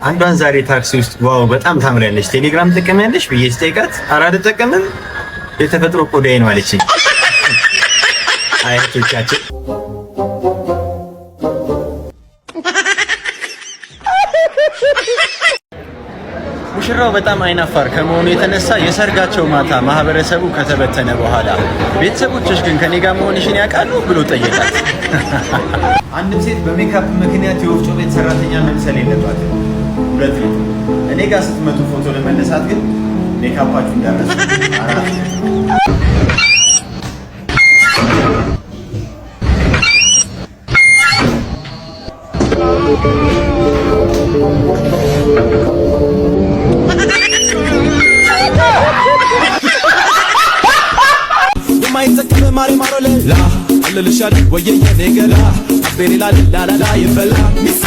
አንዷን ዛሬ ታክሲ ውስጥ ዋው በጣም ታምሪያለሽ ቴሌግራም ትጠቀሚያለሽ ብዬ ስጠይቃት ኧረ አልጠቀምም የተፈጥሮ ቆዳዬ ነው አለችኝ። አያቶቻችን ሙሽራው በጣም አይናፋር ከመሆኑ የተነሳ የሰርጋቸው ማታ ማህበረሰቡ ከተበተነ በኋላ ቤተሰቦችሽ ግን ከኔ ጋር መሆንሽን ያውቃሉ ብሎ ጠየቃት። አንድም ሴት በሜካፕ ምክንያት የወፍጮ ቤት ሰራተኛ መምሰል የለባትም። ሁለት ፊት እኔ ጋር ስትመጡ ፎቶ ለመነሳት ግን ሜካፓችሁ እንዳረሰ አራት የማይዘክም ማሪ ማሮሌላ አለልሻል ወየየ ነገላ አቤኔላ ላላላ ይበላ ሚሴ